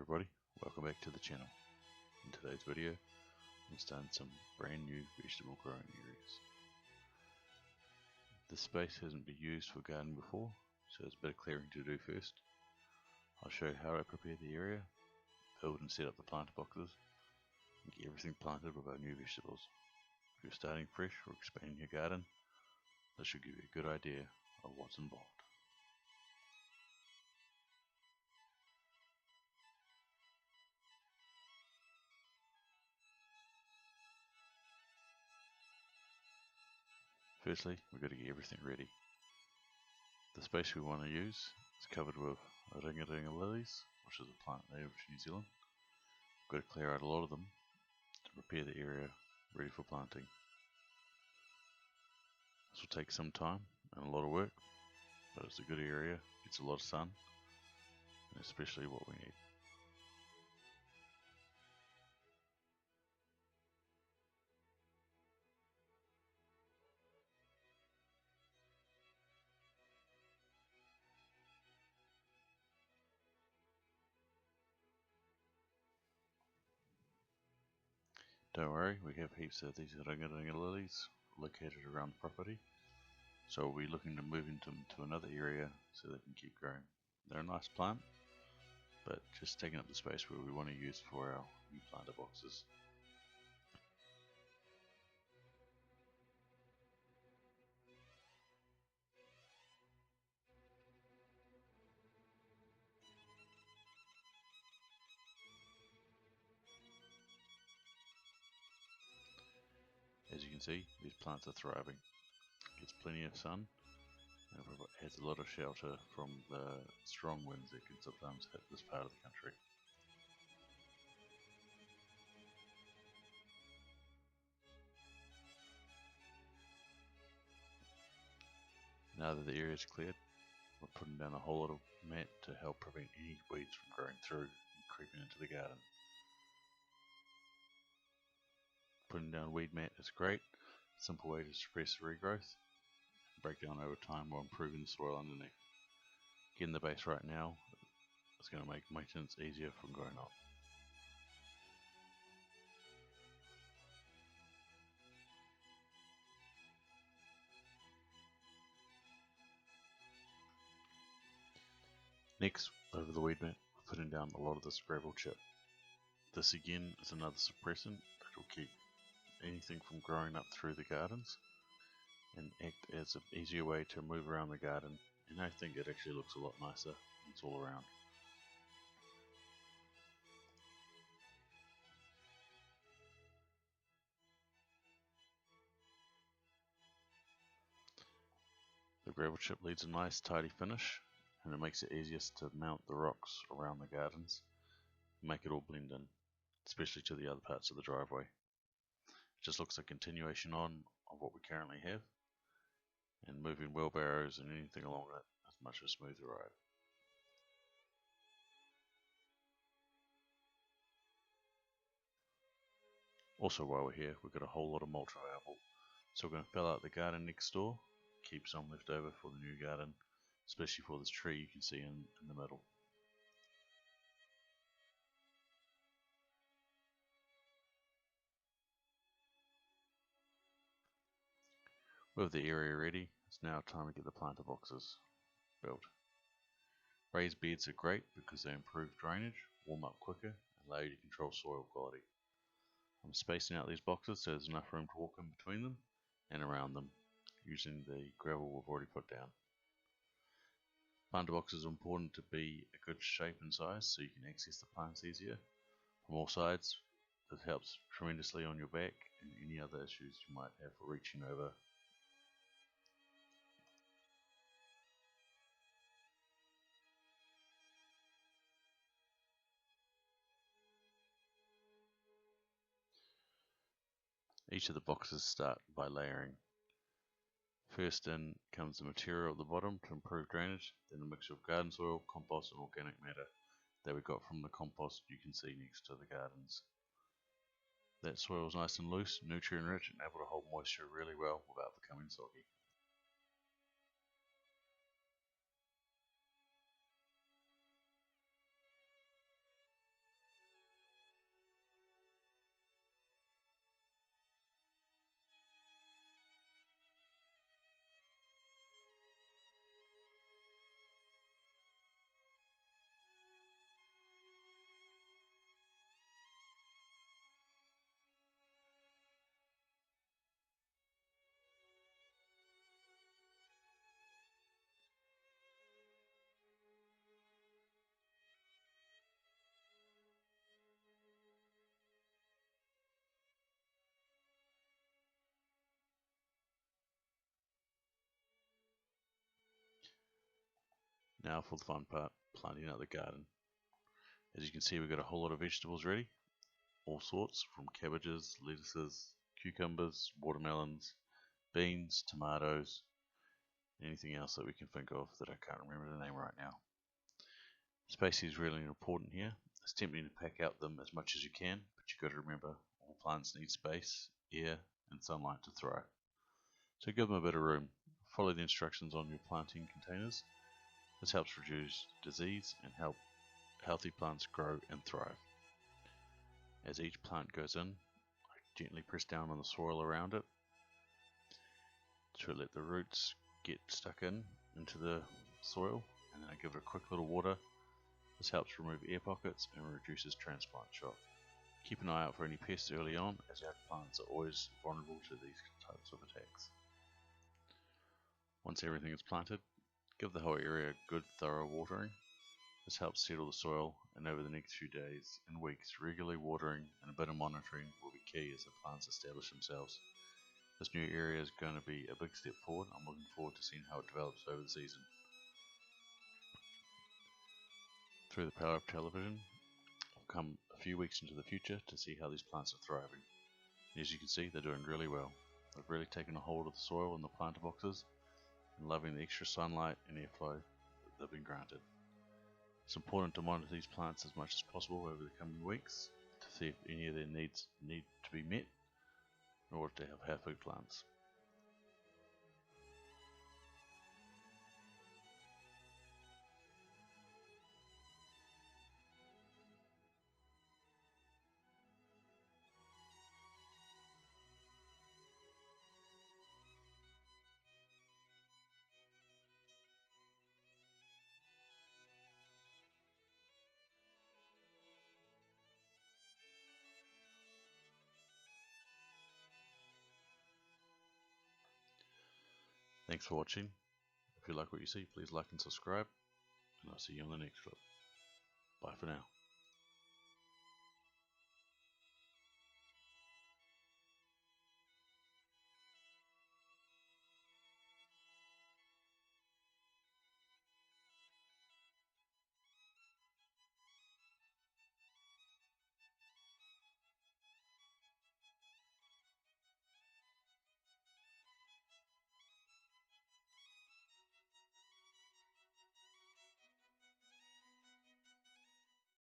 everybody, welcome back to the channel. In today's video, I'm starting some brand new vegetable growing areas. This space hasn't been used for gardening before, so there's a bit of clearing to do first. I'll show you how I prepare the area, build and set up the planter boxes, and get everything planted with our new vegetables. If you're starting fresh or expanding your garden, this should give you a good idea of what's involved. Firstly, we've got to get everything ready. The space we want to use is covered with ringa-ringa lilies, which is a plant native to New Zealand. We've got to clear out a lot of them to prepare the area ready for planting. This will take some time and a lot of work, but it's a good area, gets a lot of sun, and especially what we need. Don't worry, we have heaps of these ringa-ringa lilies located around the property, so we'll be looking to move them to another area so they can keep growing. They're a nice plant, but just taking up the space where we want to use for our new planter boxes. As you can see, these plants are thriving. It gets plenty of sun and has a lot of shelter from the strong winds that can sometimes hit this part of the country. Now that the area is cleared, we're putting down a whole lot of mat to help prevent any weeds from growing through and creeping into the garden. Putting down weed mat is great, a simple way to suppress regrowth and break down over time while improving the soil underneath. Getting the base right now is going to make maintenance easier from growing up. Next, over the weed mat, we're putting down a lot of this gravel chip. This again is another suppressant that will keep anything from growing up through the gardens and act as an easier way to move around the garden, and I think it actually looks a lot nicer when it's all around. The gravel chip leaves a nice tidy finish, and it makes it easiest to mount the rocks around the gardens and make it all blend in, especially to the other parts of the driveway. It just looks a continuation on of what we currently have, and moving wheelbarrows and anything along it is much a smoother ride. Also, while we're here, we've got a whole lot of mulch available, so we're going to fill out the garden next door, keep some left over for the new garden, especially for this tree you can see in the middle. With the area ready, it's now time to get the planter boxes built. Raised beds are great because they improve drainage, warm up quicker, and allow you to control soil quality. I'm spacing out these boxes so there's enough room to walk in between them and around them, using the gravel we've already put down. Planter boxes are important to be a good shape and size so you can access the plants easier from all sides. This helps tremendously on your back and any other issues you might have for reaching over. Each of the boxes start by layering. First in comes the material at the bottom to improve drainage, then a mixture of garden soil, compost and organic matter that we got from the compost you can see next to the gardens. That soil is nice and loose, nutrient rich and able to hold moisture really well without becoming soggy. Now for the fun part, planting out the garden. As you can see, we've got a whole lot of vegetables ready, all sorts, from cabbages, lettuces, cucumbers, watermelons, beans, tomatoes, anything else that we can think of that I can't remember the name right now. Spacing is really important here. It's tempting to pack out them as much as you can, but you've got to remember all plants need space, air, and sunlight to thrive. So give them a bit of room. Follow the instructions on your planting containers. This helps reduce disease and help healthy plants grow and thrive. As each plant goes in, I gently press down on the soil around it to let the roots get stuck into the soil, and then I give it a quick little water. This helps remove air pockets and reduces transplant shock. Keep an eye out for any pests early on, as our plants are always vulnerable to these types of attacks. Once everything is planted, give the whole area a good thorough watering. This helps settle the soil, and over the next few days and weeks, regularly watering and a bit of monitoring will be key as the plants establish themselves. This new area is going to be a big step forward. I'm looking forward to seeing how it develops over the season. Through the power of television, I've come a few weeks into the future to see how these plants are thriving. And as you can see, they're doing really well. They've really taken a hold of the soil in the planter boxes and loving the extra sunlight and airflow that they've been granted. It's important to monitor these plants as much as possible over the coming weeks to see if any of their needs need to be met in order to have healthy plants. Thanks for watching. If you like what you see, please like and subscribe, and I'll see you on the next clip. Bye for now.